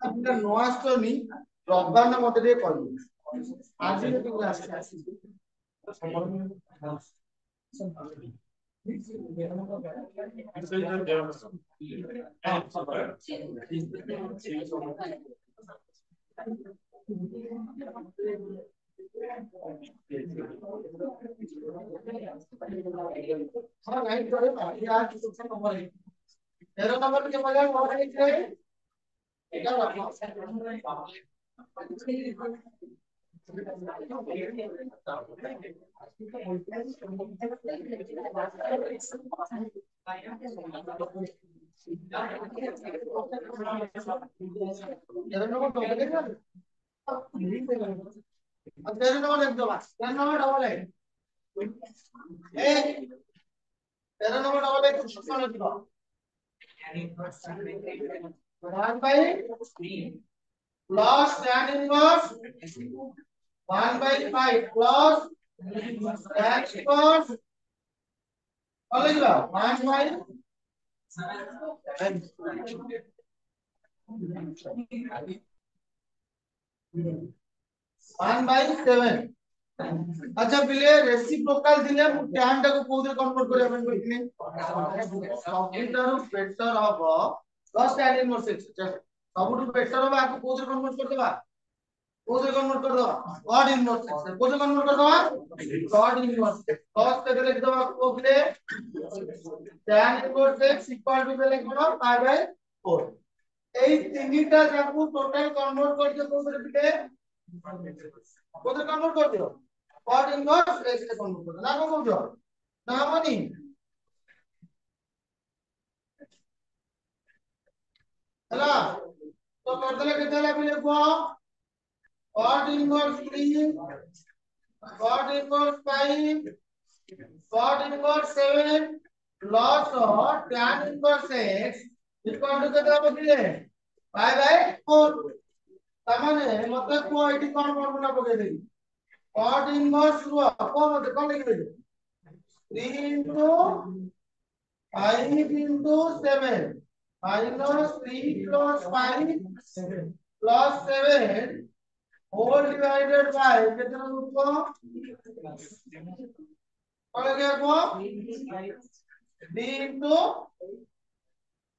আপনার নো আসছনি রবিবার না মতে দিয়ে করবি আজ কিন্তু আসছে हाँ लाइन करे यार किसी नंबर है तेरा नंबर के बजाय और एक है এটা রাখো तेरा नंबर डबल है ना अब तेरा नंबर लिख दो बस तेरा नंबर डबल है ए तेरा नंबर डबल है कुछ सुन लिख दो 1 by plus tan inverse 1 by 5 plus tan inverse और लिख लो 1 by 1 by 7 अच्छा पिले रेसिप्रोकल दिले मु tan टाको कोदे कन्वर्ट करिया ପାଇଁ କହିଥିଲି सबुठाରୁ बेटर हबो plus tan inverse सबुठु बेटर हबो आको कोदे कन्वर्ट कर देबा कोदे कन्वर्ट कर दवा cot inverse कोदे कन्वर्ट कर दवा cot inverse cos के लिख दवा कोदे tan inverse x equal to लिख दवा pi by 4 এই তিনটা যাকু টোটাল কনভার্ট করতে কোদে পিলে কোদে কনভার্ট कर दियो cot inverse x কে কনভার্ট कर না কো কইছো না মানি ହେଲା तो कर देले केते होला पिले को cot inverse 3 cot inverse 5 cot inverse 7 plus tan inverse x equal to केते হবে পিলে pi by 4 তামানে মতে কো এটি কোন ফর্মুলা পকে দেই cot inverse रो কোন মতে কোন লিখে দেই 3 into 5 into 7 minus 3 plus 5 plus 7 whole divided by कितना रूप को और क्या को 3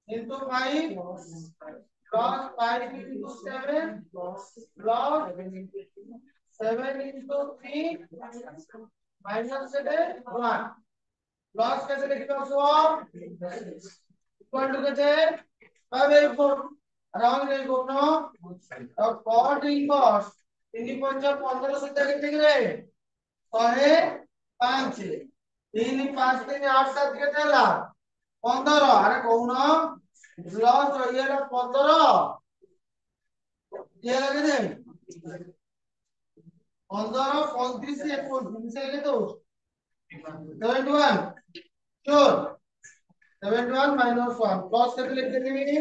into 5 plus 5 into 7 plus 7 into 3 minus 7 1 plus कैसे लिखते हो सो इक्वल टू कैसे 5 by 4 अराउंड नहीं करना और cot inverse 3 पंजा 15 से कितने गिरे 105 3 5 3 8 7 कितने ला 15 अरे कौन प्लस ये ला 15 ये लगे थे 15 35 से 29 से तो 71 sure 71 minus 1 plus कितने लिख देंगे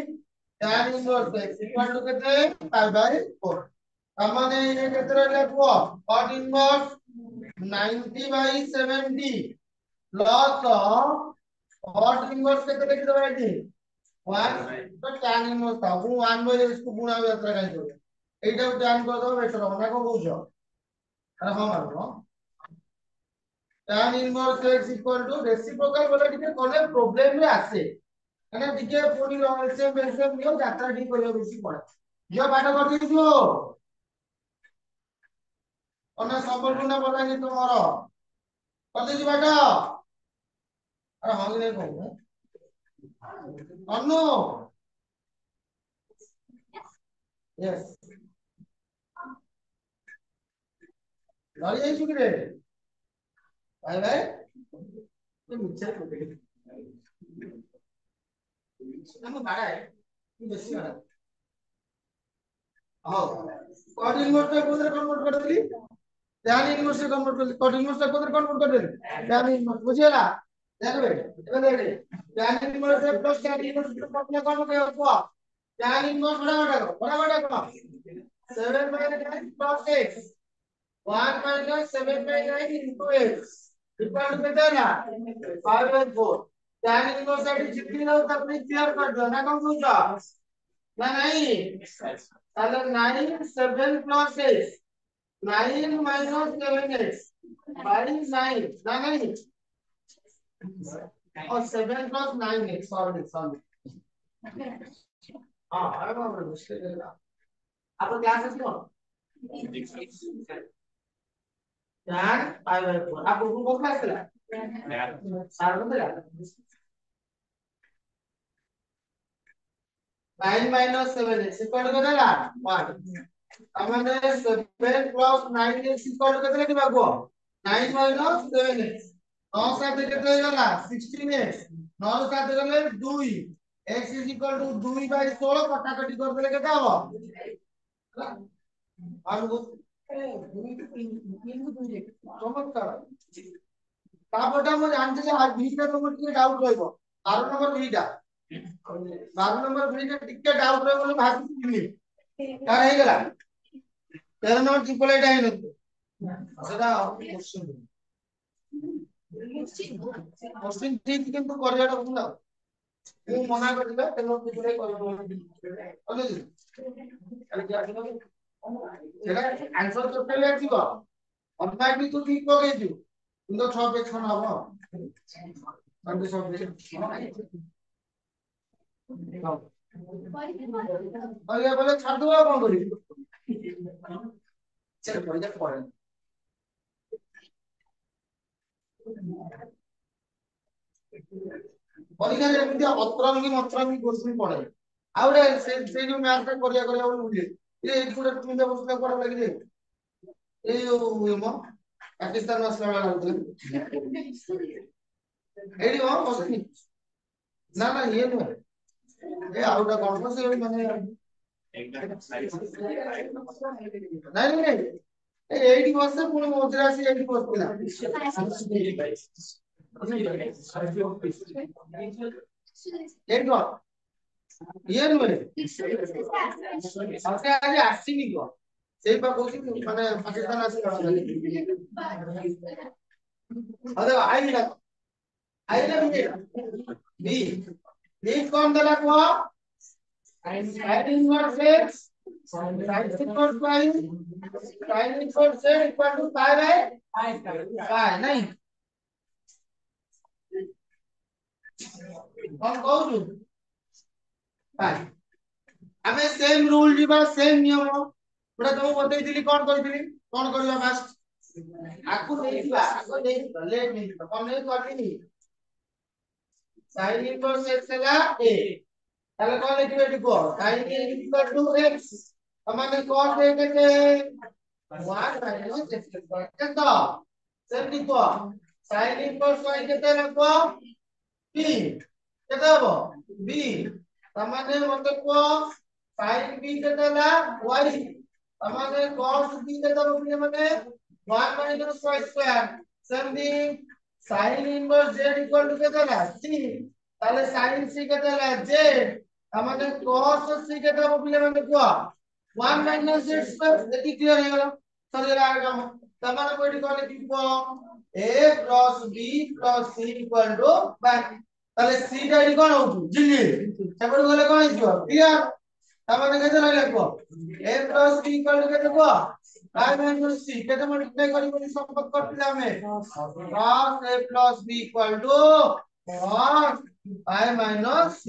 tan inverse x equal to कितने pi by 4 हमने ये कितने लिखो cot inverse 90 by 70 plus cot inverse कितने लिख दो भाई 1 तो tan inverse था वो 1 by इसको गुणा भी यात्रा करेंगे এইটা tan করে দাও বেটার হবে না কো বুঝছো আরে হ্যাঁ মারো tan inverse x equal to reciprocal বলে দিকে কোন প্রবলেম রে আছে মানে দিকে পুরি এলসিএম এলসিএম নিও যাত্রা ঠিক করে বেশি পড়ে যে পাঠ করতে দিও অন্য সম্পূর্ণ বলানি তোমার করতে দি পাঠ আরে হল নেই কো অন্য यस লড়ি যাইছো কি রে ভাই ভাই তুমি মিছে করতে हम भाड़ा है बेसी भाड़ा हां cot inverse को कोदर कन्वर्ट कर देली tan inverse से कन्वर्ट कर cot inverse को कोदर कन्वर्ट कर देली tan inverse बुझिएला देखबे एबे देख tan inverse से प्लस tan inverse को अपने कौन के को tan inverse बड़ा को 7 by 9 plus x 1 minus 7 by 9 into x equal to कितना 5 by 4 tan inverse साइड जितनी ना उतना अपनी क्लियर कर दो ना कौन पूछा ना नहीं ताले 9 7 प्लस 8 9 माइनस 7 8 बाई 9 ना नहीं और 7 प्लस 9 8 सॉरी सॉरी हां अरे बाप रे मुश्किल है आप क्लास है क्यों यार 5/4 आप को क्लास है सर बोला 9 minus 7 is equal to केतला 1 आमने 7 plus 9 is equal to केतला की भागो 9 minus 7 is 9 साथ केतला गला 16 9 साथ गले 2 x is equal to 2 by 16 कटाकटी कर देले केता हो और वो चमत्कार तापटा मु जानते जे आज बीटा तो मुझे डाउट रहबो 12 नंबर बीटा 12 नंबर बीटा टिके डाउट रहबो बोले भाबी तार हे गला 13 नंबर ट्रिपल एट आइ नतो সেটা क्वेश्चन ठीक কিন্তু করিয়াটা বুঝলা ମୁଁ ମନା କରିଥିଲା ତେଣୁ ଟିପଲେ କରିବ ବୁଝିଲି କାଲି କି ଆସିବ ସେଟା ଆନ୍ସର ଟୋଟାଲି ଆସିବ ଅନପାର୍ଟ ବି ତୁ ଠିକ ପକେଇଛୁ କିନ୍ତୁ 6 ପେଜ ଖଣ୍ଡ ହବ ତାଙ୍କୁ ସବୁ କହିବା ବୋଲେ ଛାଡୁ ଆଉ କଣ କରିବି ସେଟା ପଇସା ପଡେ ପରୀକ୍ଷାରେ ଏମିତି ଅତ୍ରଙ୍ଗୀ ମତ୍ରଙ୍ଗୀ କ୍ୱେଶ୍ଚନ ପଡେ ଆଉ ଗୋଟେ ସେ ଯୋଉ ମ୍ୟାଥ୍ ଟା କରିବା ବୋଲି ବୁଝେ ଏଇଠି ଗୋଟେ ତିନିଟା ବସ୍ତା କୁଆଡେ ଲାଗିଲେ ଏଇ ଯୋଉ ମ ପାକିସ୍ତାନ ଆସିଲା ବେଳେ ଲାଗୁଥିଲା ଏଇଠି ହଁ ବସିନି ନା ନା ଇଏ ନୁହେଁ ଏ ଆଉ ଗୋଟେ କଣ ସେ ମାନେ ନାଇଁ ନାଇଁ ଏଇଠି ବସେ ପୁଣି ମଝିରେ ଆସି ଏଇଠି ବସିଥିଲା ଏଇଠି ଇଏ ନୁହେଁ ସେ ଆଜି ଆସିନି କହ ସେଇ ପା କହୁଛି ମାନେ ପାକିସ୍ତାନ ଆସିଲା अरे आइला आइला बी बी कौन देला को sin inverse x sin inverse y sin inverse z equal to pi by pi नहीं कौन कहू pi ଆମେ सेम रूल ଯିବା सेम नियम ପୁରା ତମକୁ ବତେଇଥିଲି କଣ କରିଥିଲି କଣ କରିବା ଫାଷ୍ଟ आकु देखिबा आको देखिबा लेट नहीं कौन नहीं करनी sin inverse x ହେଲା a তাহলে কত লিখবে লিখো sin इक्वल टू x মানে cos a কেতে 1 - x কত সেম লিখো sin inverse y কেতে লিখো b কেতে হবে b মানে মতে কো sin b কেতে ହେଲା y মানে cos b কেতে হবে মানে 1 minus y square something sin inverse z equal to কেতে ହେଲା c তাহলে sin c কেতে ହେଲା z আমাদের cos c কেতে হবে বলে মানে কোয়া 1 minus z square এটি ক্লিয়ার হয়ে গেল সরিয়ে আর কাম তাহলে কোইটি কলে দিব a plus b plus c equal to back তাহলে c টা এটি কোন হচ্ছে জিলি সেপট গলে কোন হইছো ক্লিয়ার তাহলে কেতে লাগবে a plus b equal to কেতে কোয়া I minus c কেতে মল্টিপ্লাই করি বলি সম্পর্ক করতে আমি cos a plus b equal to cos I minus c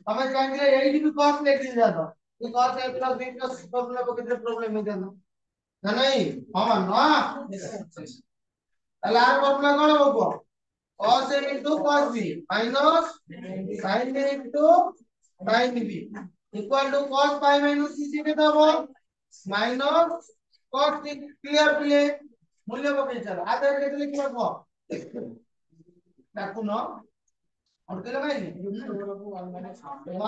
हमें जानेंगे यही भी cos लिख दिया जाता तो cos a plus b plus formula को कितने प्रॉब्लम में जाना ना नहीं हम ना তাহলে আর ফর্মুলা কোন হবে cos a into cos b minus sin a into sin b equal to cos pi minus c কেতে হবে minus cos c clear play मूल्य पके चल आधा केते लिखबो देखो न और के लगाई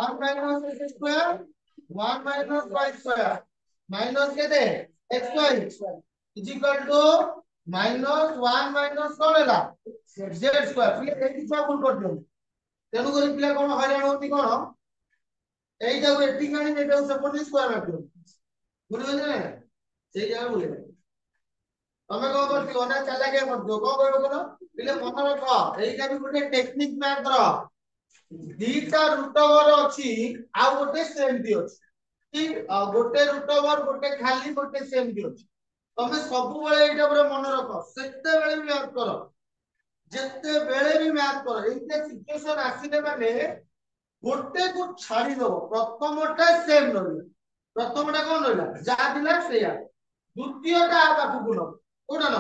1 minus x square 1 minus y square minus केते x square is equal to minus 1 minus कोन होला z square फिर एटी सब भूल कर दियो तेनु करी पिला कोन हराण होती कोन एइटा को एटी कानी एटा सपोर्ट स्क्वायर रखियो बुझियो ना सेई जागा बोले तमे को करती ओना चला के करदियो को करबो कोन पिले मन रख एइटा भी गोटे टेक्निक मैथ रो दीटा रूट ओवर अछि आ गोटे सेमती अछि कि गोटे रूट ओवर गोटे खाली गोटे सेमती अछि तमे सब बेले एटा पूरा मन रख सेते बेले भी मैथ करो जेते बेले भी मैथ करो एते सिचुएशन आसीले माने गोटे को छाड़ी दो प्रथमटा सेम रहला प्रथमटा कोन रहला जा दिला सेया द्वितीयटा पाखु न कोडा न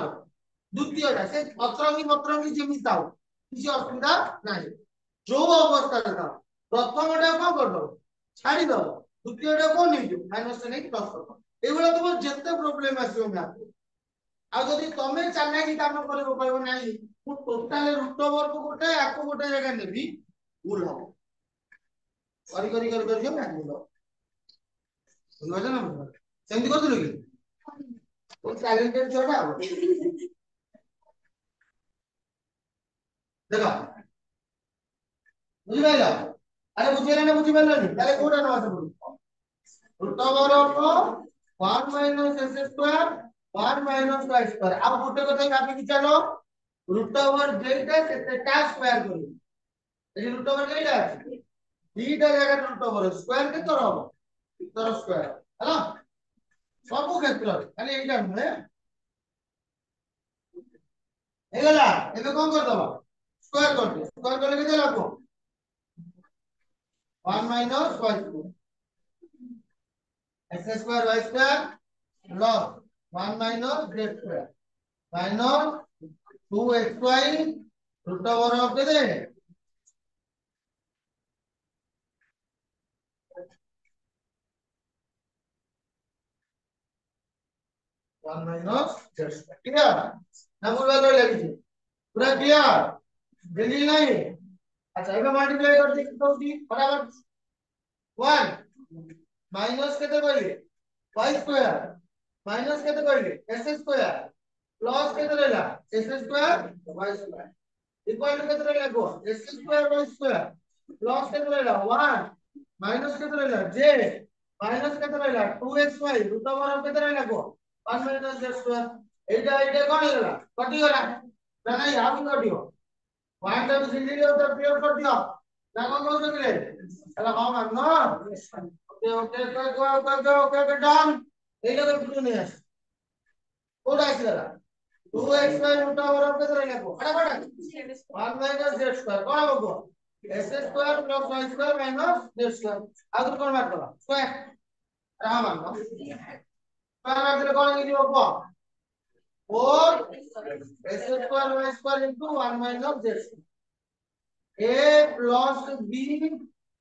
द्वितीयटा से अत्रंगी जेमी ताऊ किसी असुविधा नाही जो अवस्था था प्रथमटा कोन करदो छाड़ी दो द्वितीयटा कोन नहीं जो माइनस से नहीं प्लस कर एगुला तुम जेते प्रॉब्लम आसीओ मैथ आ जदि तमे चालाकी काम करबो कहबो नाही मु टोटल रूट ओवर को गोटे आको गोटे जगह नेबी भूल हो कर मैथ बोलो बुझा ना सेमती करथिलु कि ओ टैलेंटेड छोटा देखो बुझि पाइला अरे बुझिला ना बुझि पाइला नि ताले कोडा न आसे पडु root over of 1 minus s square 1 minus y square अब गोटे कथा भाबी कि चलो रूट ओवर जेटा सेते टा स्क्वायर करू एही रूट ओवर केटा अछि दीटा जगह रूट ओवर स्क्वायर के तो रहबो तर स्क्वायर हला सब क्षेत्र खाली एटा नुहे हेगला एबे कोन कर दबा स्क्वायर करले केते लागो 1 minus y square x square y square plus 1 minus z square minus 2xy root over of the 1 minus z square clear ना बोल वाला लगी पूरा क्लियर जल्दी नहीं अच्छा एबे मल्टीप्लाई कर दे तो बराबर 1 माइनस केते कइले y स्क्वायर माइनस केते कइले s स्क्वायर प्लस केते रहला s square y square equal to केते रहला को s square y square plus केते रहला 1 माइनस केते रहला j माइनस केते रहला 2xy रूट ओवर केते रहला को 1 माइनस z स्क्वायर एटा कोन होला कटि गला ना नहीं आ भी कटियो 1 टा जल्दी ले तो क्लियर कर दियो ना कोन कोन से अरे हां मान ना ओके ओके ओके डन एटा तो कुछ नहीं है कोड आइसला 2xy रूट ओवर केते रहला को फटाफट 1 माइनस z स्क्वायर कोन होबो s square plus y square minus z square आगु कोन बात करा स्क्वायर हां मान ना स्क्वायर मारले कोन लिखिबो को 4 s square y square into 1 minus z square a plus b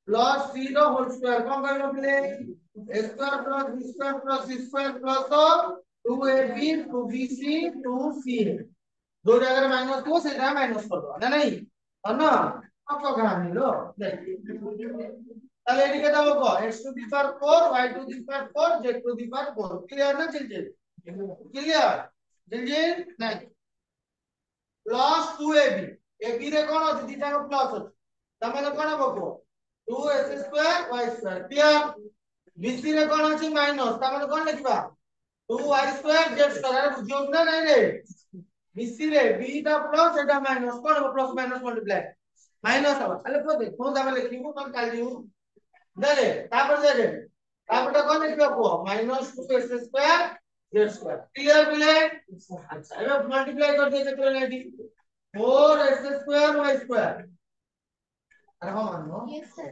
plus c रो होल स्क्वायर कोन करलो प्ले a square plus b square plus c square plus 2ab 2bc 2c दो जगह माइनस को सेटा माइनस कर दो ना नहीं है ना अब तो कहानी लो তাহলে এদিকে দাও কো x to the power 4 y to the power 4 z to the power 4 clear না চিলচিল ক্লিয়ার চিলচিল নাই प्लस 2ab ab रे कोन अछि दिटा को प्लस अछि तमाने कोन हबो को 2s square y square clear bc रे कोन अछि माइनस तमाने कोन लिखबा 2y स्क्वायर z स्क्वायर अरे बुझियो ना नहीं रे bc रे b टा प्लस एटा माइनस कोन हबो प्लस माइनस मल्टीप्लाई माइनस हबो अरे को देख कोन दाबा लिखिबो कोन काल दिउ दे तापर कोन लिखबो को -2s square z square clear बिले अच्छा एबे मल्टीप्लाई कर दे केते lady 4s square y square अरे हां मानो yes sir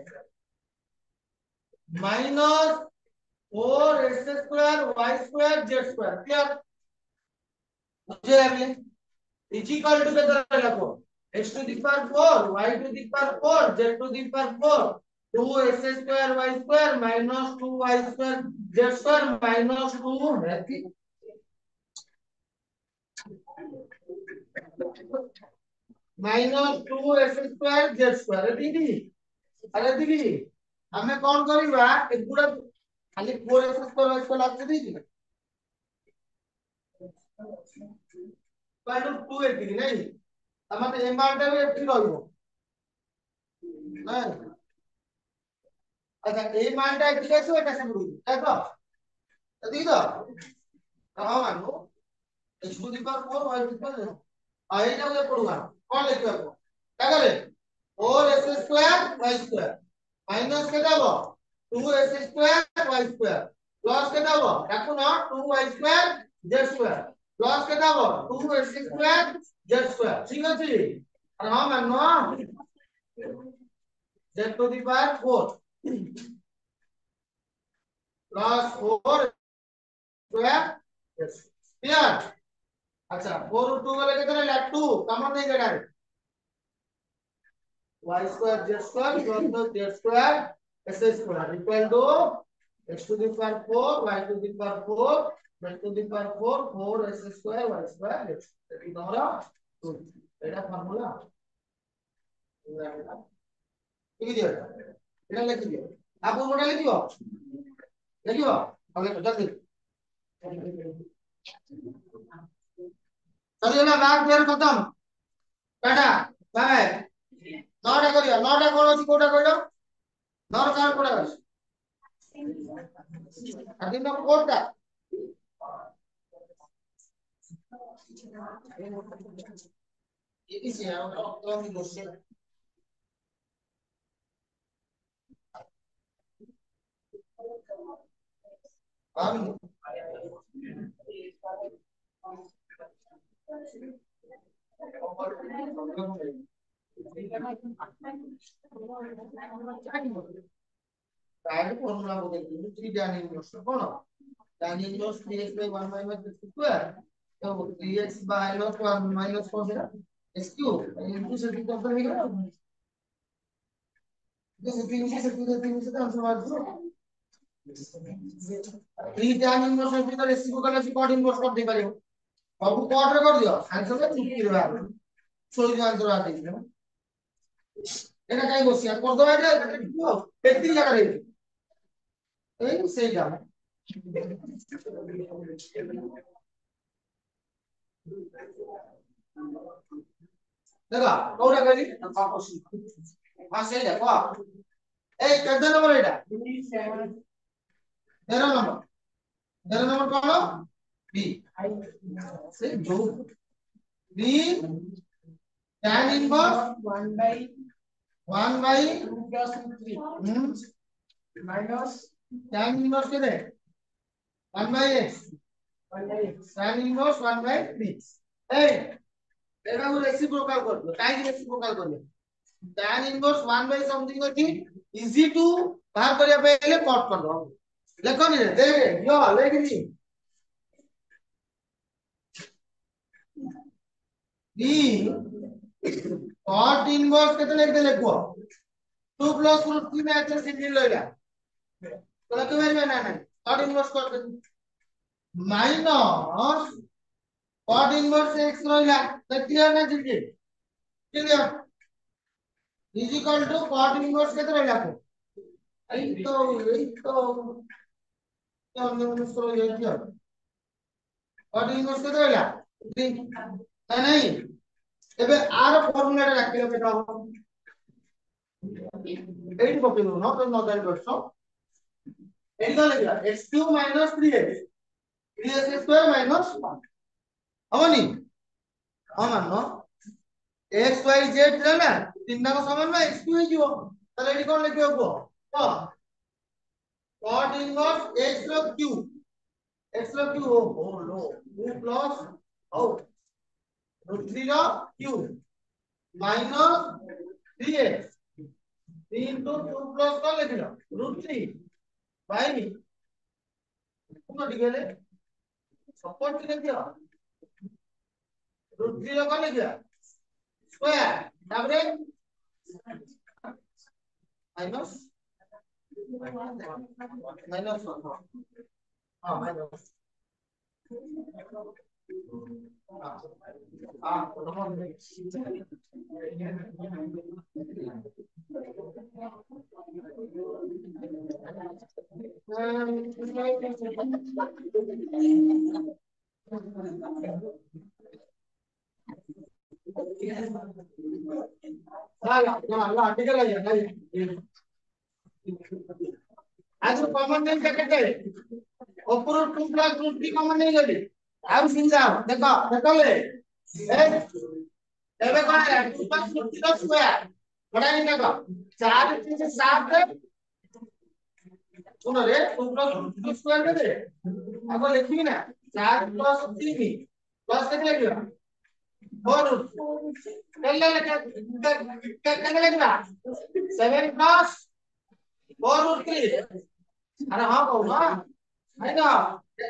-4s square y square z square clear मुझे अगले इज इक्वल टू कितना रखो x to the power 4 y to the power 4 z to the power 4 2s square y square -2y square z square -2 है -2s square z square दीदी अरे दीदी हमें कौन करिबा एक पूरा खाली 4s स्क्वायर y स्क्वायर लागते दीदी इक्वल टू 2 एटी नहीं तमते m मान टा भी एटी रहइबो नहीं अच्छा ए मान टा एटी कैसे एटा से बुझी देखो देखि तो हां मानो x to the power 4 y to the power आ एटा ले पड़ुआ कौन लिखबो क्या करे 4s square y square minus के दबो 2s square y square plus के दबो देखो ना 2y square z square plus के दबो 2s square z square ठीक है जी और हम मानो z to the power 4 plus 4 square yes clear अच्छा 4 और 2 वाले कितने ले 2 कॉमन नहीं ले direct y square z square plus z square s square equal to x to the power 4 y to the power 4 z to the power 4 4 s square y square x এটি তোমরা এটা ফর্মুলা লিখি দিও এটা লিখি দিও আপু মোটা লিখিও লিখিও আগে জলদি চলিও না ফের খতম টাটা বাই নটা করিও নটা কোন আছে কোটা কইলো নটা কার কোটা আছে আদিন নম্বর কোটা এই সে তো আমি বসে আমি তাহলে ফর্মুলা বলে দিই 3 tan inverse কোন tan inverse 3x by 1 minus x square তো 3x minus 1 minus cos x cube into से कितना कर देगा जैसे 3 से 3 से आंसर आ जाओ 3 tan inverse এর ভিতরে রেসিপ্রোকাল আছে cot inverse কর দিই পারিও সব cot রে কর দিও আনসারটা চুপি দিবা সরি আনসার আ দিই এটা কাই বসি আর কর দাও এটা একটি জায়গা রে এই সেইটা देखा कोडा करी पापोसी हां सही है को ए कितना नंबर है এটা 13 नंबर कौन बी से जो B tan inverse 1 by 2 plus 3 minus tan inverse के दे 1 by x tan inverse 1 by 3 ए এটা হলো রেসিপ্রোকাল করবে কাই রেসিপ্রোকাল করবে tan inverse 1 by something ଅଛି easy to बाहर କରିବା पहले कट कर दो লেখো নি দে यो লেখ নি d cot inverse কেতে লিখতে লিখবো 2 plus root 3 में अच्छा सिंगल लइला তো লিখতে পারবে না না cot inverse করতে minus cot inverse x রইলা তো ক্লিয়ার না জিজি clear is equal to cot inverse কেতে রইলা এই তো हमने उसको ले लिया cot inverse কেতে রইলা তাই নাই এবে আর ফর্মুলাটা রাখতে হবে এটা এইট কপি করো not not that but so এইটা লিখলা x3 3x 3x square minus 1 হবনি আমানো x y z না তিনটাকে সমান না x2 হই যাব তাহলে এটি কোন লিখবে হবো তো cot inverse x log q oh no 2 plus oh root 3 log q minus 3x 3 into 2 plus কত লিখলাম root 3 by কোন দিকে support লিখে দিও root 3 লগ কত লিখা স্কয়ার তারপরে minus minus 1 हां minus आर्टिकल आज कॉमन नहीं करते ऊपर 2 प्लस रूट 3 कॉमन नहीं लेली अब सिंजा देखो ले ए एबे कोन है 2 प्लस रूट 3 स्क्वायर बड़ा नहीं देखो 4 3 से 7 सुनो रे 2 प्लस 2 स्क्वायर कर दे अब लिखी ना 4 प्लस 3 प्लस कितने लिखा 4 पहले कितने लिखा 7 प्लस 4 रूट 3 अरे हां कहू ना है ना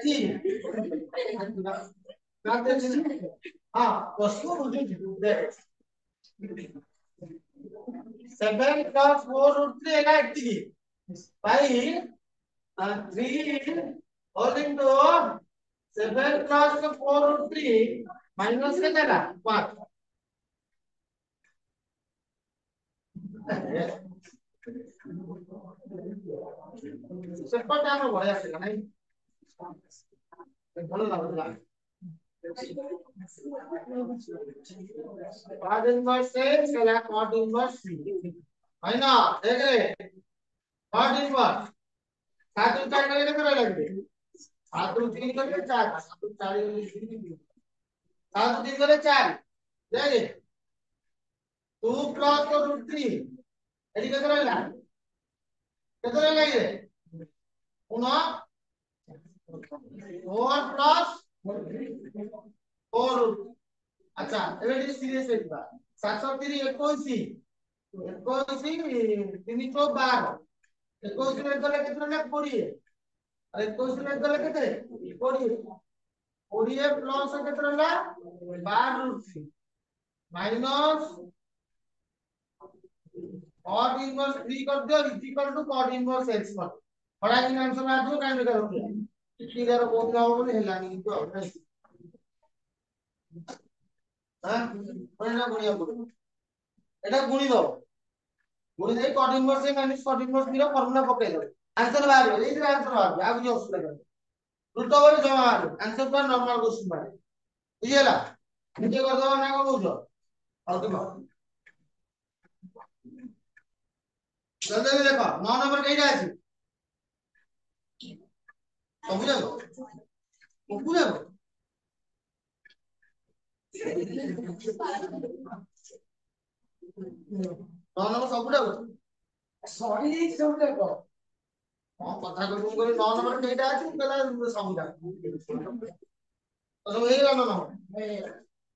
ठीक हां प्लस 4 दे 7 plus 4 root 3 ହେଲା ଏତିକି by 3 all into 7 plus 4 root 3 minus କେତେ ହେଲା 5 ସେପଟେ ଆମର ବଢିଆ ଥିଲା ନାଇଁ ଭଲ ଲାଗୁଥିଲା cot inverse x ହେଲା cot inverse c है ना देख ले cot inverse 7 ରୁ 4 करेंगे तो लगेंगे 7 ରୁ 3 करेंगे 4 7 ରୁ 4 7 ରୁ 3 करेंगे 4 देख 2 plus 4 root 3 एडी केते रहला ये पुनः 4 plus 4 root अच्छा एबे डी सीरीज देखबा 7 3 21 21 3 तो 12 21 रे गले केते रहला 20 अरे 21 रे गले केते 20 20 प्लस केते रहला 12 root 3 माइनस cot inverse 3 कर दियो is equal to cot inverse x पर बड़ा दिन आंसर आ दो काहे निकाल रखे कितनी देर को ना हो बोले हेलानी तो हां पढ़ना गुणिया बोलो এটা গুণি দাও গুণি দেই cot inverse a minus cot inverse b ର ফর্মুলা পকাই দাও आंसर बाहर এই যে आंसर बाहर आ কিছু অসুবিধা নাই রুট ওভার জমা আর आंसर पर नॉर्मल क्वेश्चन बाहर বুঝিলা নিজে কর দাও না কো বুঝো আর দেখো जल्दी में देखो 9 नंबर कईटा আছে सब जाओ सब जाओ 9 नंबर सब जाओ सॉरी सब देखो हां कथा को तुम करे 9 नंबर कईटा আছে कहला सब जाओ तो सब हे ना ना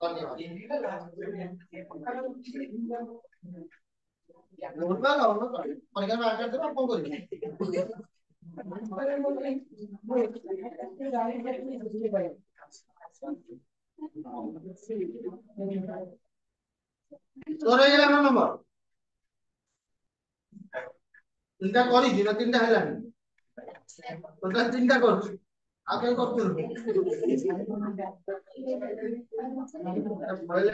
धन्यवाद नोट ना लो ना परीक्षा में आकर तो कौन करेगा तोरे गेला ना नंबर তিনটা করি দিনা তিনটা হেলানি তোটা তিনটা করছি আগে করতে হবে বলে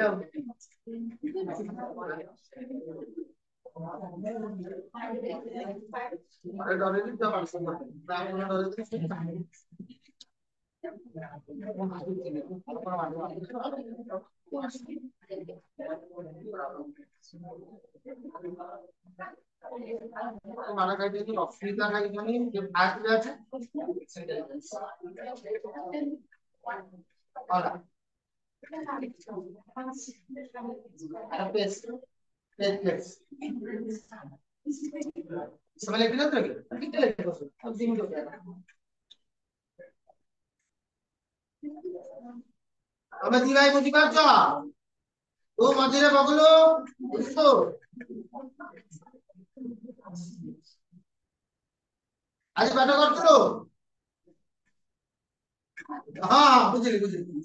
আরে ডরে দিতে পারছ না তাই না ডরে দিতে माना कहते हैं कि ऑक्सीजन का इतनी जो फास्ट है और पेस्ट पेस्ट समय लगेगा तो कितने लगेगा अब 3 मिनट हो गया अब दिवाई बुझी पाछ तो मझिरे बगलो बुझतो आज पाठ करथलो हां बुझिली बुझिली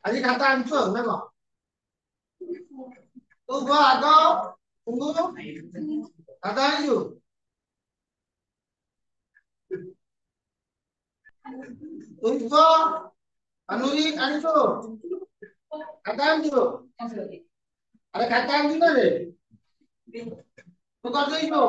आज खाता आनछो ना को तू गो आगो तुंगो खाता आइयो तुम गो अनुरी आनछो खाता आनछो अरे खाता आनछो ना रे तू कर देइछो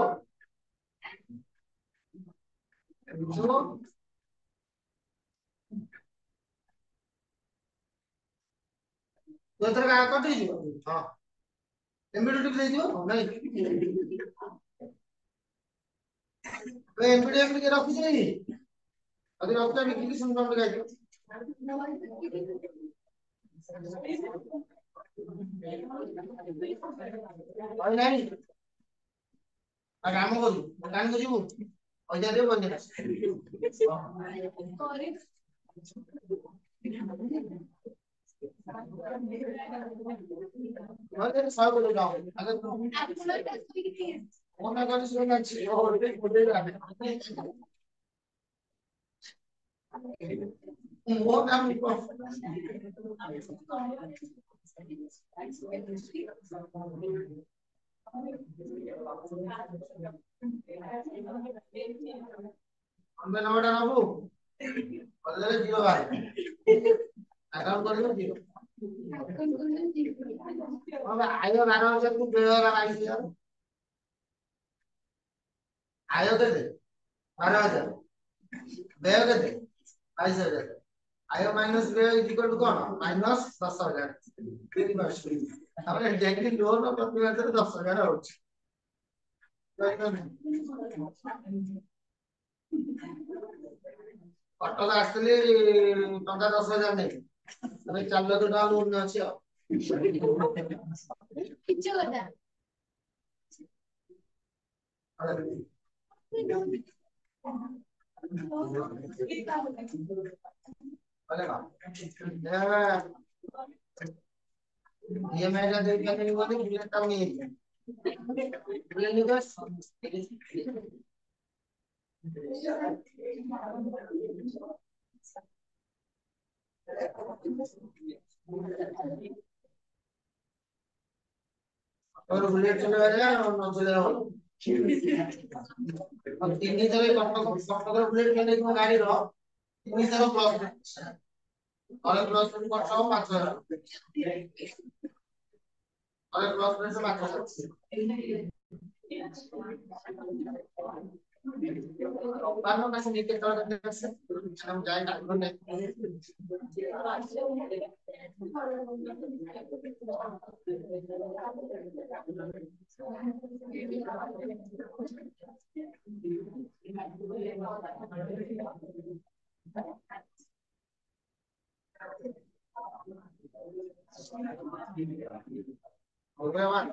तो तेरे का कर देइछो हां एमबीडी दे दियो नहीं तो एमबीडी के रखी जाई अभी रखता लिखी की सुन number guys Oi nai, kamu kau, kan kau jibu, oi jadi kau ni. Mana sahaja boleh jauh. Agar tu. Mana kau suruh nak cik, oh boleh dah. Oh kami kau. Ambil nama dan abu. Padahal zero kan. Akan kau zero. Apa ayo baru saja tu bayar lagi ya. Ayo ke deh. Baru saja. Bayar ke deh. Ayo saja. Ayo minus bayar itu kan kau minus 10,000. Jadi masuk. Apa yang jadi dua apa tu yang terus 10,000 out. Auto asli tangga 10,000 नहीं. अबे चल लो तो डाल उड़ना चाहिए. किच्चू होता. अरे वाह. ये मैंने देखा नहीं वो नहीं बुलेट टाउन नहीं. बुलेट नहीं बस. और बुलेट चले वाले और नौ चले वाले. अब तीन दिन चले कॉम्प्यूटर बुलेट के लिए गाड़ी रहो. तीन तरफ प्लस. और प्लस में कौन सा पाँच है? और प्लस में से पाँच है. बाद में कैसे नीचे कर देते हैं? हम जाएंगे अंदर में. हो गया बात.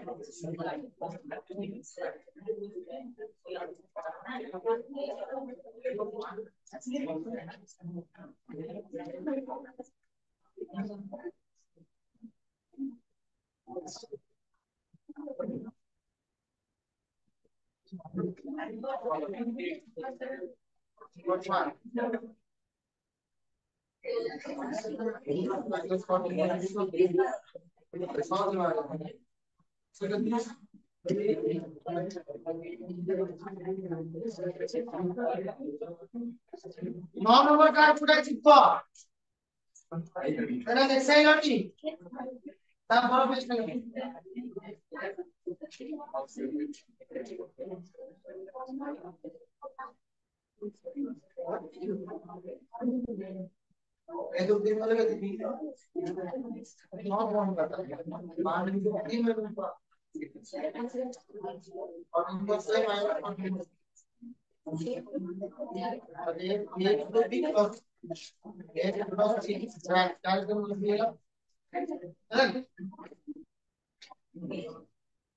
नॉर्मल का पूरा चिपको. तेरा कैसे है लड़की? तब बड़ा पेश करेंगे. ये तो दिन वाले का दिन. नॉट वन करता है. मान लीजिए तीन में और इनको से माइनस ये तो भी प्लस एक प्लस थ्री चार का मतलब ये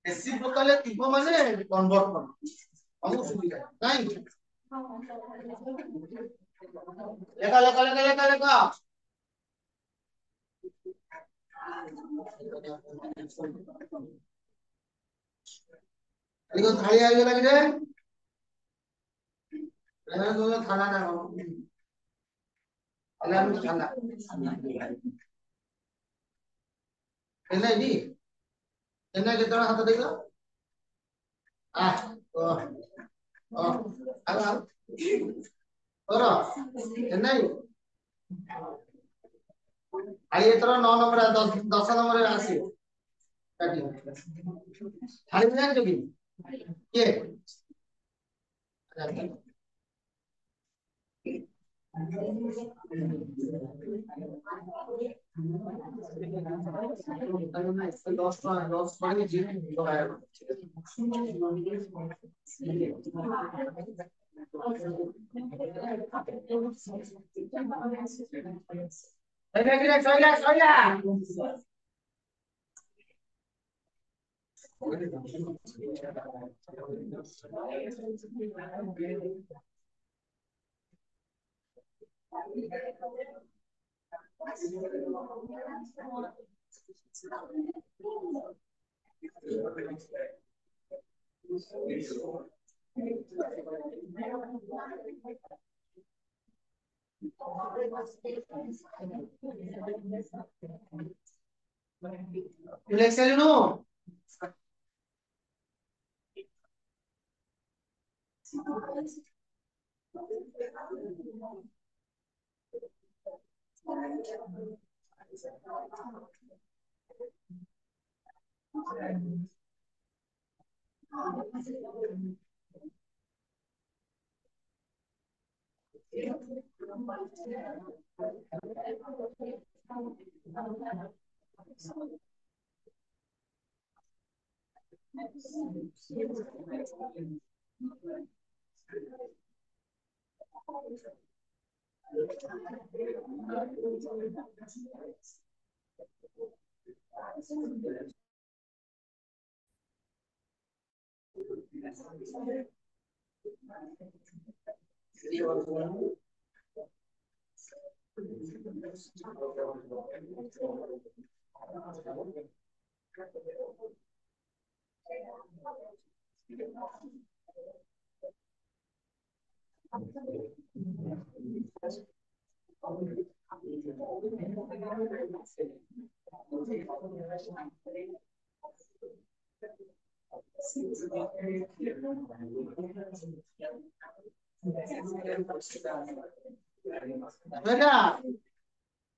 रेसिप्रोकल tipo মানে কনভার্ট করা অনেক সুবিধা তাই লেখা লেখা লেখা লেখা লেখা এগুলো থালি আইবে লাগে রে এখানে তো থালা না তাহলে আমি থালা এলাই দি এলাই কে তোরা হাতে দেখো ও ও আগা তোরা এলাই আই তোরা 9 নম্বর 10 নম্বরে আসি কাটি থালি না কি কে lost money जीरो Alexa,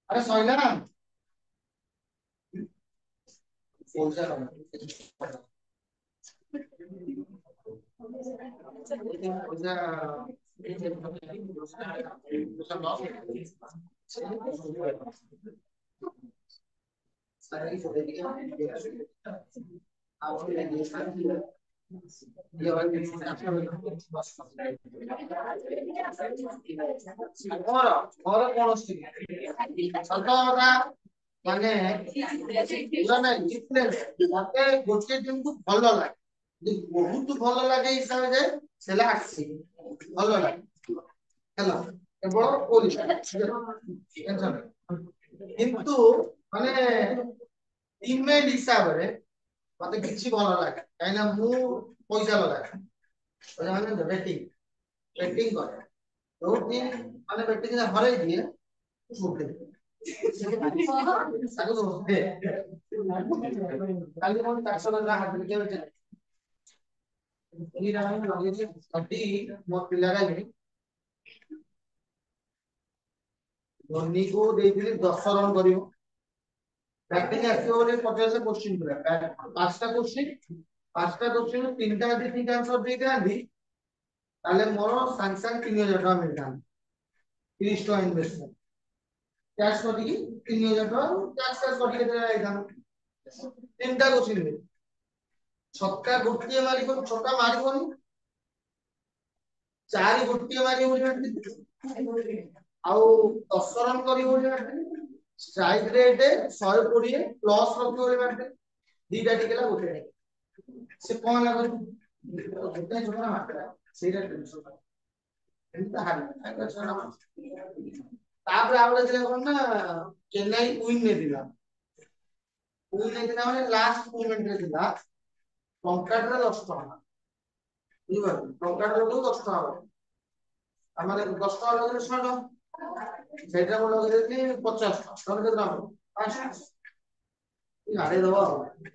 अरे सोइला ମୋର କୌଣସି ସତ କଥା ମାନେ ପୁରା ନାଇଁ ଡିଫରେନ୍ସ ମତେ ଗୋଟେ ଦିନକୁ ଭଲ ଲାଗେ ବହୁତ ଭଲ ଲାଗେ ହିସାବରେ ସେଲା ଆସିଛି ଭଲ ଲାଗେ ହେଲା କେବଳ ଟେନସନ କିନ୍ତୁ ମାନେ ଇମେଲ ହିସାବରେ ମତେ କିଛି ଭଲ ଲାଗେ କାହିଁକି ନା ମୁଁ ପଇସା ଲଗାଏ ପଇସା ମାନେ ବେଟିଂ କରେ ଯୋଉଠି ମାନେ ବେଟିଂ ହରେଇ ଦିଏ କାଲି କଣ 400 ଟଙ୍କା ହାତରେ କେବେ ମୋ ପିଲାଟା ଧୋନିକୁ ଦେଇଥିଲି 10 ରନ୍ କରିବ ବ୍ୟାଟିଂ ଆସିବ ବୋଲି 50 କୋଶ୍ଚିନ୍ ଥିଲା 5ଟା କୋଶ୍ଚିନ୍ 3ଟା ଯଦି ଠିକ୍ ଆନ୍ସର ଦେଇଥାନ୍ତି ତାହେଲେ ମୋର ସାଙ୍ଗେ ସାଙ୍ଗେ 3000 ଟଙ୍କା ମିଳିଥାନ୍ତା 30 ଟଙ୍କା ଇନଭେଷ୍ଟମେଣ୍ଟ କ୍ୟାଶ କରିକି 3000 ଟଙ୍କା କ୍ୟାଶ କରିକି ହେଇଥାନ୍ତା 3ଟା କୋଶ୍ଚିନ୍ ଛକା ଗୋଟିଏ ମାରିବ ଛକା ମାରିବନି 4 ଗୋଟିଏ ମାରିବ ଆଉ 10 ରନ୍ କରିବ ଷ୍ଟ୍ରାଇକ୍ ରେଟ୍ 120 ପ୍ଲସ୍ ରଖିବ ବୋଲି ବାଟେ ଦିଟା ଟିକେଲା ଗୋଟେ ସେ କଣ ହେଲା ଗୋଟେ ଛୋଟା ମାତ୍ରା ସେଇଟା ଟେନସନ ଏମିତି ତାପରେ ଆଉ ଗୋଟେ ଥିଲା କଣ ନା ଚେନ୍ନାଇ ୱିନ୍ ନେଇଥିଲା ମାନେ ଲାଷ୍ଟ ମୋମେଣ୍ଟରେ ଥିଲା ଟଙ୍କାଟା 10 ଟଙ୍କା ବୁଝିପାରିଲ ଟଙ୍କାଟା ଲୋକ 10 ଟଙ୍କା ଆମର 10 ଟଙ୍କା ଲଗେଇଲେ 100 ଟଙ୍କା ସେଇଟା ମୁଁ ଲଗେଇଦେଲି 50 ଟଙ୍କା ତମେ କେତେ ଟଙ୍କା 5 ଗାଡି ଦବ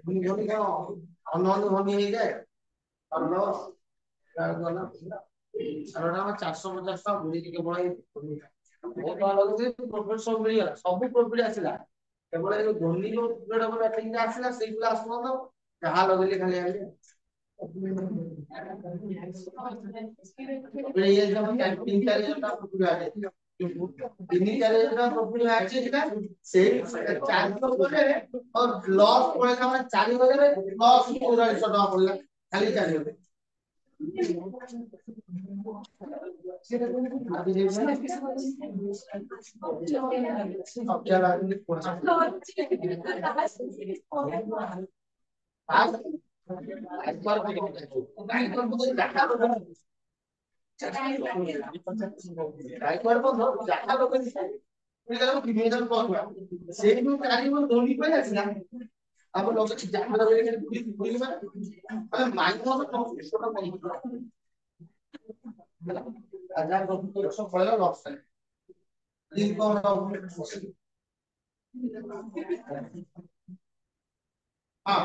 ଧୋନି କଣ ଧୋନି ହେଇଯାଏ ଭଲ 450 ଟଙ୍କା ବୁଲିକି କେବଳ ସବୁ ମିଳିଗଲା ସବୁ ପ୍ରଫିଟ୍ ଆସିଲା କେବଳ ଏ ଧୋନି ଆସିଲା ସେଇଗୁলো ଆସୁନଥିବ ଯାହା ଲଗେଇଲେ ଖାଲି ଆଇଲେ ତିନି ଚାରି ଜଣ ପ୍ରଫିଟ୍ ବାହାରିଛି ସେଇ ଚାରି ପରେ ଲସ୍ ପଳେଇଲା ମାନେ 4000 ଲସ୍ 400 ଟଙ୍କା ପଡିଲା ଖାଲି 4000 একবার একবার বলতে দেখা হবে একবার বলতো দেখা হবে এটা কি মেজার করব সেই দিন কারিগর ধনী হয়ে আছে না আবার লোকে দেখা হবে এখানে ঘুরি মানে মাইন্ড হবে তো সেটা বলি আজার করতে সব পড়লো লক্ষ্য লিঙ্ক করা হ্যাঁ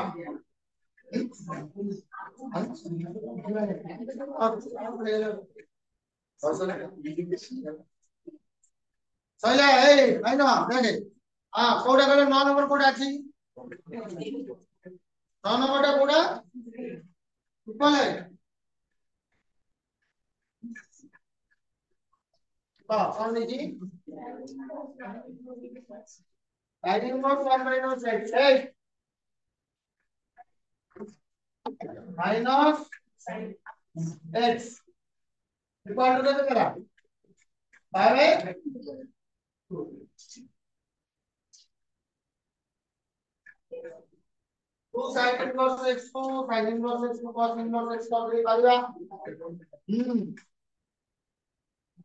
সইলা এই ভাই না দেখে কোটা গেল 9 নম্বর কোটা আছে 9 নম্বরটা কোটা বলে কোন লিখি sin inverse 1 minus x minus x equal to कत करा 5/2 2 sin inverse x 2 sin inverse x 2 cos inverse x করে পারিবা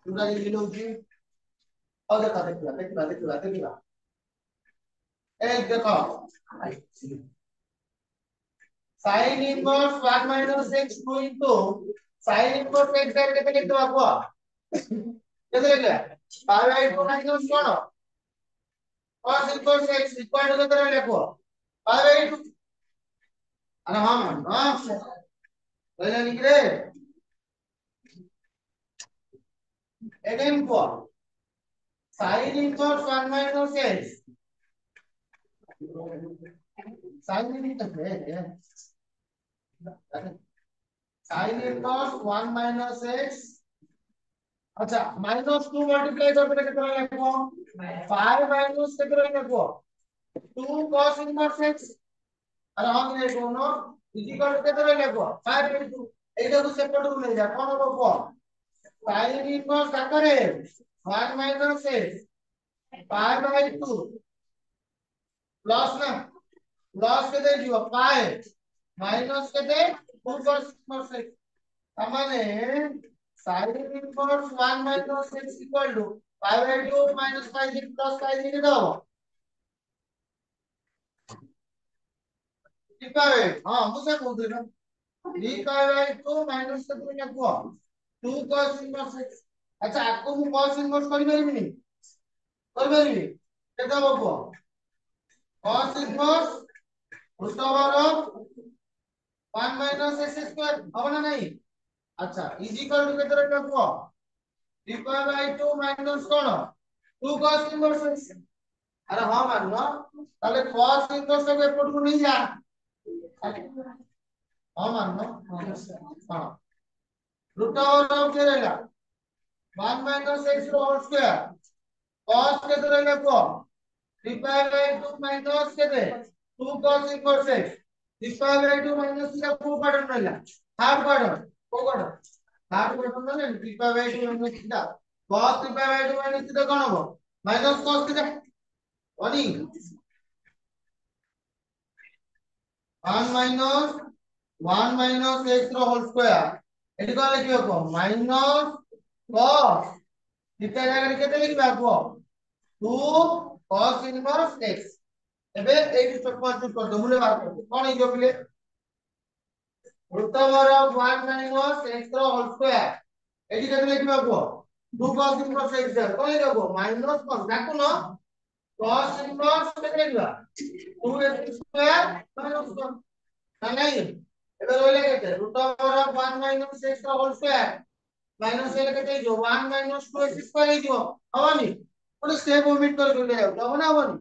তোমরা লিখো কি ও देखा এই দেখো sin inverse 1 minus x 2 into sin inverse x এর কেটে লিখতে পারবো কেটে লিখলে 5/2 minus কোন cos inverse x equal to কত লিখবো 5/2 अरे हाँ हाँ पहले लिख रे again को sin inverse 1 minus x sin inverse sin inverse 1 minus x अच्छा minus 2 multiply करके कितना लिखो 5 minus कितना लिखो 2 cos inverse x अरे हाँ ये दोनों इक्वल कितना लिखो 5 into এইটা তো সেপারেট করে নিয়ে যা কোন হবে sin inverse আকারে 1 minus x 5/2 प्लस ना प्लस के दे दियो 5 माइनस के दे 2 cos inverse x মানে sin inverse 1 minus x equal to 5/2 minus 5 plus 5 লিখে দাও ঠিক আছে হ্যাঁ বুঝা বলতে না 3/2 minus के তুমি লিখো 2 cos inverse x আচ্ছা আকো মু cos inverse করি পারিবিনি কেটা বলবো cos inverse root over of 1 minus x square হবে না নাই আচ্ছা ইজ ইকুয়াল টু কত রাখবো 3/2 মাইনাস কোন 2 cos inverse x আরে হ্যাঁ মানলো তাহলে cos inverse কে এপটু নিয়ে যা হ্যাঁ মানলো হ্যাঁ root over of কে রইলা 1 minus x whole square cos কত রইলা কো 3/2 minus কেতে 2 cos inverse x 3/2 minus টা কোন পার্ট রইলা থার্ড পার্ট কোন পার্ট থার্ড পার্ট মানে 3/2 minus theta cos 3/2 minus theta কোন হবে minus cos থিটা অনি 1 minus x র হোল স্কয়ার এটি কলে কি হবে minus cos থিটা জায়গায় কেতে লিখবে আপু 2 cos inverse x এবে এই দুটো কনসিডার করতে মূলে বার করতে কোন এই জবিলে root over of 1 minus x র হোল স্কয়ার এটি কেতে লিখবে আপু 2 cos inverse x এর কোন লিখবো minus cos দেখো না cos inverse কেতে লিখবা 2x স্কয়ার minus 1 না নাই এবার ওই লেখেতে root over of 1 minus x র হোল স্কয়ার মাইনাস এর কেটে দিও 1 minus 2x স্কয়ার এই দিও হবনি ওটা স্টেপ ওমিট করে চলে যাও তখন হবনি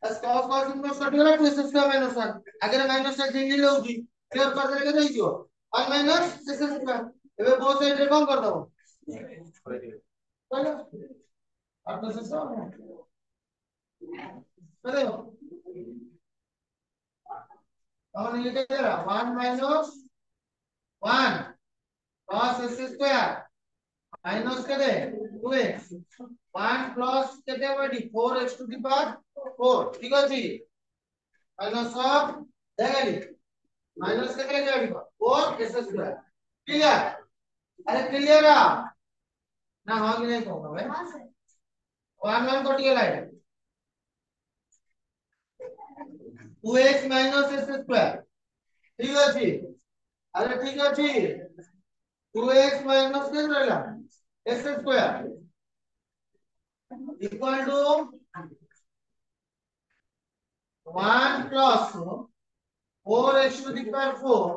cos cos inverse कट गला 2x स्क्वायर minus 1 अगर माइनस से चेंज ले होगी क्लियर कर देने के दे दियो 1 minus x स्क्वायर एबे बोथ साइड रे कम कर दो चलो अब तो सब करे और लिख दे रहा 1 minus 1 cos x square minus के दे 2x 1 प्लस के दे बड़ी 4x टू द पावर 4 ठीक है जी माइनस ऑफ देखें माइनस केते लेखिबो 4 s स्क्वायर क्लियर अरे क्लियर ना हां कि नहीं कहू भाई 1 1 कटि गेला 2x - s स्क्वायर ठीक अछि अरे ठीक अछि 2x माइनस के रहला s square equal to 1 plus 4x to the power 4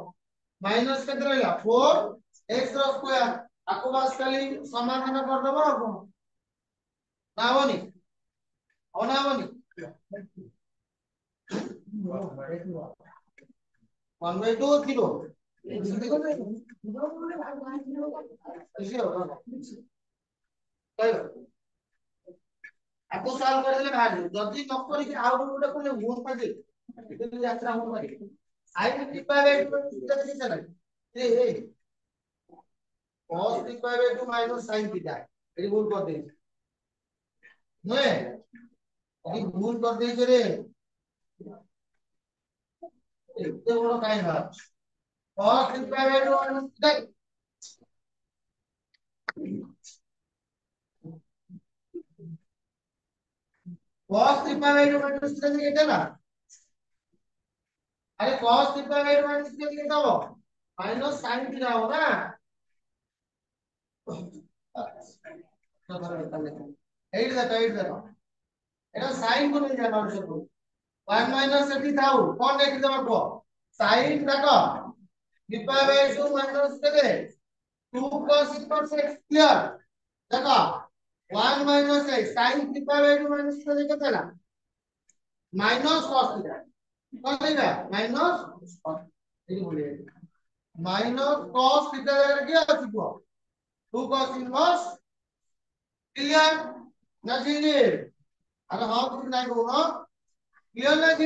minus के रहला 4x रो स्क्वायर आपको बस खाली समाधान कर दबो ना होनी होना होनी 1/2 0 आपको सॉल्व कर देले बाहर जल्दी न करी कि आउट गोटे कोले भूल पाजे इतनी यात्रा हो पारे आई विल प्रिपेयर टू कितना चला ए cos theta by 2 minus sin theta ये भूल कर दे नुए ये भूल कर दे रे इतने बड़ा काहे ना cos theta by 2 minus theta cos theta by 2 minus theta कितना ना अरे cos theta by 2 minus theta कितना हो माइनस sin थीटा हो ना एट देखो এটা sin को नहीं जाना उसको 1 माइनस एटी था कौन देख दे को sin देखो डिवाइड बाय 2 माइनस के 2 cos इनवर्स x क्लियर देखो 1 minus x sin divide by 2 minus के देखे थे ना माइनस cos थीटा कौन देगा माइनस cos ये बोलिए माइनस cos थीटा देगा क्या ଆସିବ 2 cos इनवर्स क्लियर ना जी अरे हां कुछ नहीं कहूं क्लियर ना जी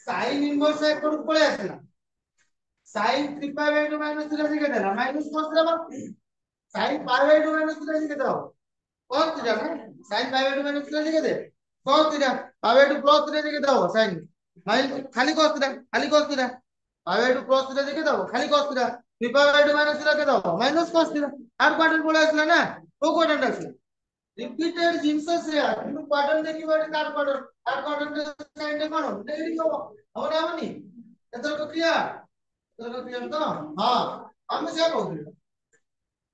sin इनवर्स एक पर ऊपर आसला sin 3 pi by 2 minus 3 से कितना माइनस cos देबा sin pi by 2 minus 3 से कितना cos थीटा ना sin pi by 2 minus 3 से कितना cos theta pi by 2 plus 3 से कितना हो sin माइनस खाली cos theta pi by 2 plus 3 से कितना हो खाली cos theta 3 pi by 2 minus 3 कितना हो माइनस cos थीटा आर क्वाड्रेंट बोला आसला ना तो क्वाड्रेंट आसला रिपीटेड जिंस से यार क्वाड्रेंट देखि बारे कार क्वाड्रेंट आर क्वाड्रेंट साइन दे कोन नेगेटिव हो ना बनी एतर को क्लियर तो हां हम से कहू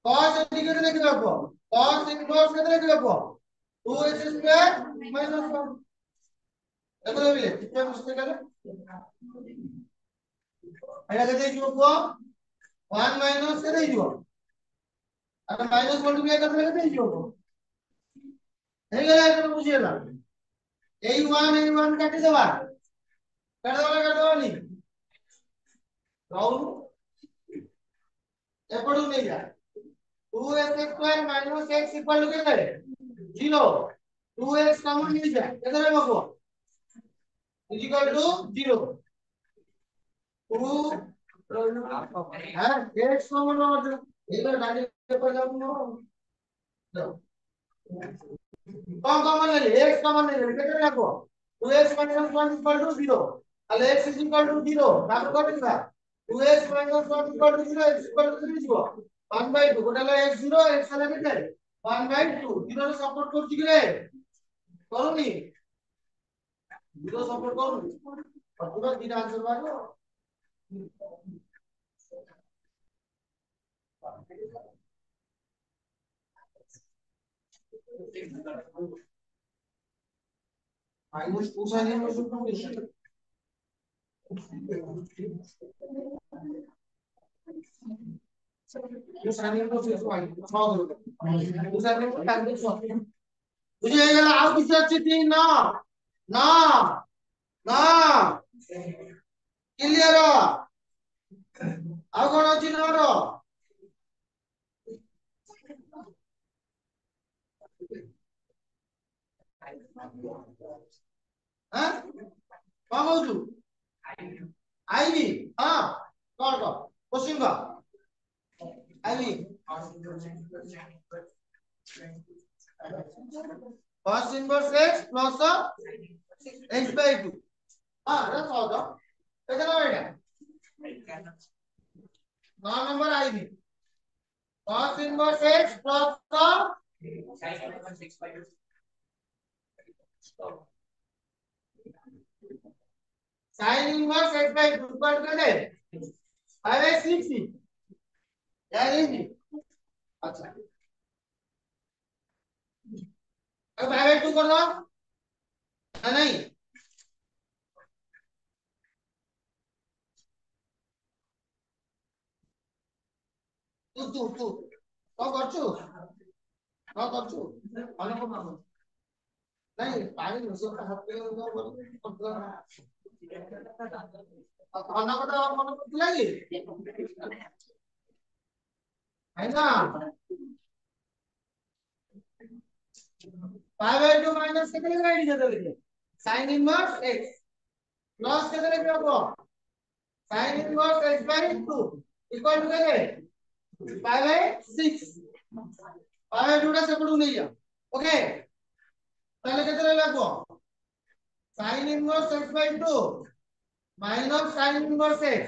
cos इंडिकेटर लेके रखो cos इनवर्स केते लेके रखो 2x स्क्वायर माइनस 1 देखो ले कितना मुश्किल है एटा केते जीवो को 1 माइनस केते जीवो अरे माइनस मल्टीप्लाई करले केते जीवो हे गला एटा बुझिएला a1 काटी देबा नी राहुल एपडू नहीं जा 2x square minus x equal to कितना है 0 2x कॉमन नहीं जा कितना है बाबू इक्वल टू 0 2 हां x कॉमन और इधर गाड़ी पर जाऊं कौन कॉमन ले x कॉमन ले कितना है को 2x 1 इक्वल टू 0 अल x इक्वल टू 0 तापर कटिला 2x 1 equal to 0 x equal to 0 1/2 गोटाला x 0 x वाला कितना है 1/2 0 रे सपोर्ट करछि कि रे करूनी 0 सपोर्ट करूनी पूरा दिन आंसर मारो माइनस 2 साइन में सुन ये साइन को से सॉल्व करो दूसरा में टाइम सॉल्व बुझे गेला आउ किछ अछि तीन ना ना ना क्लियर आउ कोन अछि नर हां कोन कहू आईवी हां कोन को क्वेश्चन का ivy cos inverse x plus x by 2 हां रे सौद कितना बेटा 9 number IB cos inverse x plus का sin inverse x by 2 equal कर दे 5/6 याद है जी अच्छा अब 5/2 कर दो नहीं तू कौन करछु अनु को मानो नहीं पानी घुसो का हाथ पे बोल अनु को तो मन को लगी है ना 5/2 माइनस कितने का आईडी देते लिखे sin इनवर्स x प्लस कितने का होगा sin inverse x by 2 equal to कितने 5/6 5/2 টা সেপটু নিয়ে যাও ওকে তাহলে কিতনে লাগবো sin inverse x by 2 minus sin inverse x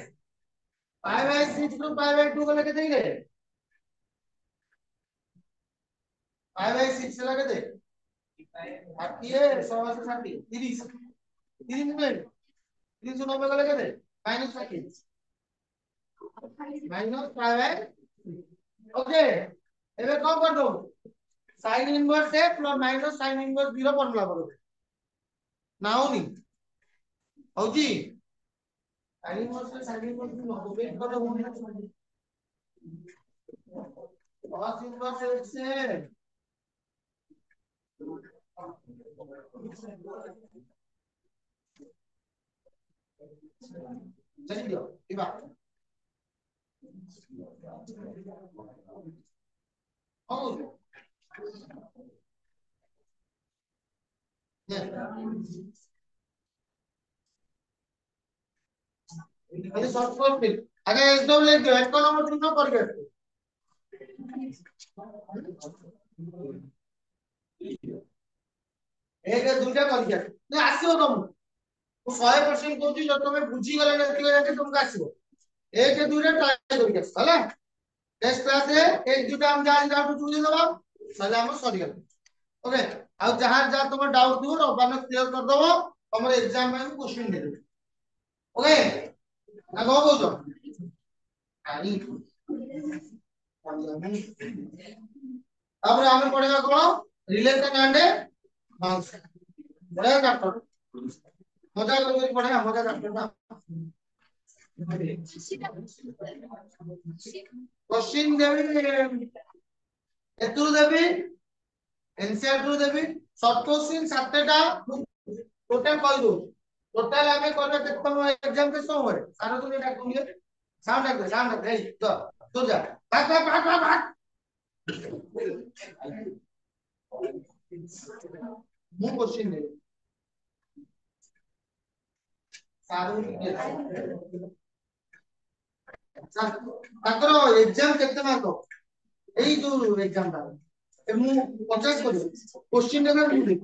5/6 to 5/2 को लेके देंगे 5/6 लगे दे 30 है 100 से 60 30 30 मिनट 390 को लेके दे माइनस 30 माइनस 5 ओके एबे कम कर दो sin inverse x plus minus sin inverse 0 formula करो ना होनी होजी sin इनवर्स से sin इनवर्स भी नो वेट करो होनी cos इनवर्स x से चलिए दियो ठीक है और अरे शॉर्ट फॉर्म में अगर एस डब्ल्यू लिख दो एक नंबर 3 पर गए एक दुटा कर दिया नहीं आसीओ तुम ମୁଁ 100% କହୁଛି ଯଦି ତମେ ବୁଝି ଗଲେ ନା ଏତିକି ଜାଣିକି ତୁମକୁ ଆସିବ ଏକ ଦୁଇରେ ଟ୍ରାଏ କରିକି ଆସ ହେଲା ନେକ୍ସଟ କ୍ଲାସରେ ଏକ ଦୁଇଟା ଆମେ ଯାହା ଯାହା ଚୁନି ଦେବା ତାହେଲେ ଆମର ସରିଗଲା ଓକେ ଆଉ ଯାହା ଯାହା ତମର ଡାଉଟ ଥିବ ରବାନ କ୍ଲିୟର କରିଦବ ତମର एग्जाम ପାଇଁ क्वेश्चन ଦେବେ ओके ନା କଣ କହୁଛ ତାପରେ ଆମେ ପଢିବା କଣ ରିଲେସନ एंड फंक्शन बड़ा चैप्टर मजा करके पढ़ेगा मजा करके क्वेश्चन देबी एतु देबी NCR to Devi short question सातटा टोटल कह दो टोटल हमें करबे देखो एग्जाम के समय सारा तुम एटा करिए साउंड ए तो जा भाग मु क्वेश्चन दे ତାଙ୍କର एग्जाम କେତେ ମାର୍କ ଏଇ ଯୋଉ एग्जाम ଟା ଏ ମୁଁ 50 କରିବି क्वेश्चन ଟା ମୁଁ ଦେବି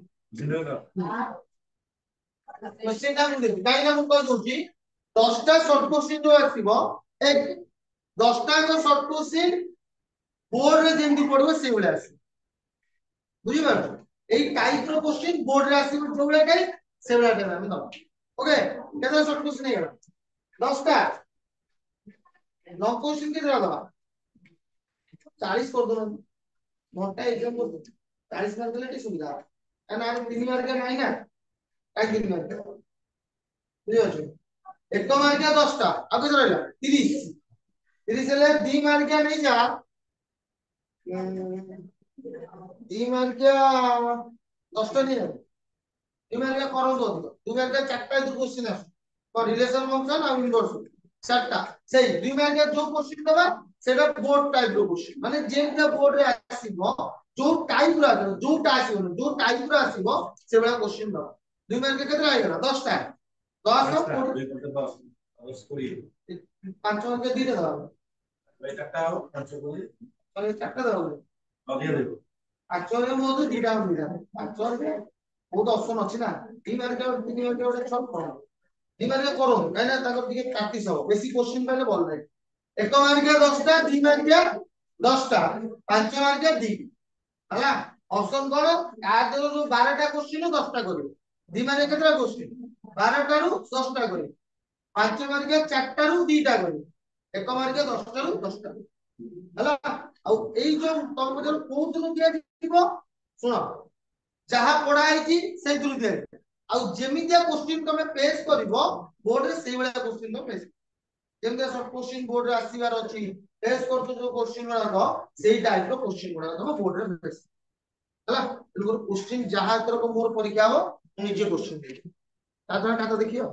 क्वेश्चन ଟା ମୁଁ ଦେବି କାଇଁ ନା ମୁଁ କହି ଦଉଛି 10 ଟା शॉर्ट क्वेश्चन जो आसीबो एक 10 ଟା जो शॉर्ट क्वेश्चन बोर्ड रे जेंति पड़बो से भले आसी बुझी पारो एई टाइप रो क्वेश्चन बोर्ड रे आसीबो जो भले टाइप से भले टाइप हम दब ओके केतना शॉर्ट क्वेश्चन है 10 टा लॉन्ग क्वेश्चन के दवा 40 कर दो मोटा एग्जाम कर दो 40 मार्क देले ठीक सुविधा एना 3 मार्क का नहीं ना काई 3 मार्क बुझी पाछो एक मार्क का 10 टा अब केते रहला 30 30 ले 2 मार्क का नहीं जा 2 मार्क का 10 टा नहीं 2 मार्क का करो दो 2 मार्क का 4 टा क्वेश्चन है और रिलेशन फंक्शन और इनवर्स 7टा सही 2 मार्क का जो क्वेश्चन दबा सेटा बोर्ड टाइप रो क्वेश्चन माने जेटा बोर्ड रे आसीबो जो टाइप रो जोटा आसीबो जो टाइप रो आसीबो से बडा क्वेश्चन दबा 2 मार्क केते आइ गेला 10 टा 10 रो 10 20 5 मार्क के दिले दबा भाई चारटा हो 5 को अरे चारटा दबा लगे देबो एक्चुअली मो तो दीटा मिला एक्चुअली बहुत ऑप्शन अछि ना 3 मार्क 3 मार्क ओडे सब पढो দিমাগে করো তাই না তারপর দিকে কাটি সব বেশি কোশ্চেন পাইলে বলবে এক মার্কে 10টা 2 মার্কে 10টা 5 মার্কে 2 ହେଲା ଅପସନ କଣ ଆ ଦେହରୁ ଯୋଉ 12ଟା କୋଶ୍ଚିନ୍ 10ଟା କରିବେ 2 ମାର୍କେ କେତେଟା କୋଶ୍ଚିନ୍ 12ଟାରୁ 10ଟା କରିବେ 5 ମାର୍କେ 4ଟାରୁ 2ଟା କରିବେ 1 ମାର୍କେ 10ଟାରୁ 10ଟା ହେଲା ଆଉ ଏଇ ଯୋଉ ତମ ଯୋଉ କୋଉଥିରୁ ତିଆରି ଥିବ ଶୁଣ ଯାହା ପଢା ହେଇଛି ସେଇଥିରୁ ତିଆରି ଆଉ ଯେମିତିଆ କୋଶ୍ଚିନ୍ ତମେ ଫେସ୍ କରିବ ବୋର୍ଡରେ ସେଇଭଳିଆ କୋଶ୍ଚିନ୍ ତମେ ଫେସ୍ ଯେମିତି ସବୁ କୋଶ୍ଚିନ୍ ବୋର୍ଡରେ ଆସିବାର ଅଛି ଫେସ୍ କରୁଛ ଯୋଉ କୋଶ୍ଚିନ୍ ଗୁଡାକ ସେଇ ଟାଇପର କୋଶ୍ଚିନ୍ ଗୁଡାକ ତମ ବୋର୍ଡରେ ଫେସ୍ ହେଲା ତେଣୁ କୋଶ୍ଚିନ୍ ଯାହା ଏଥରକ ମୋର ପରୀକ୍ଷା ହବ ମୁଁ ନିଜେ କୋଶ୍ଚିନ୍ ଦେବି ତା ଦ୍ୱାରା ଖାତା ଦେଖିବ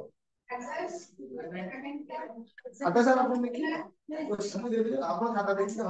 ଖାତା ସାର୍ ଆପଣ ଦେଖିବେ କୋଶ୍ଚିନ୍ ଦେଇଦେବେ ଆପଣ ଖାତା ଦେଖିବେ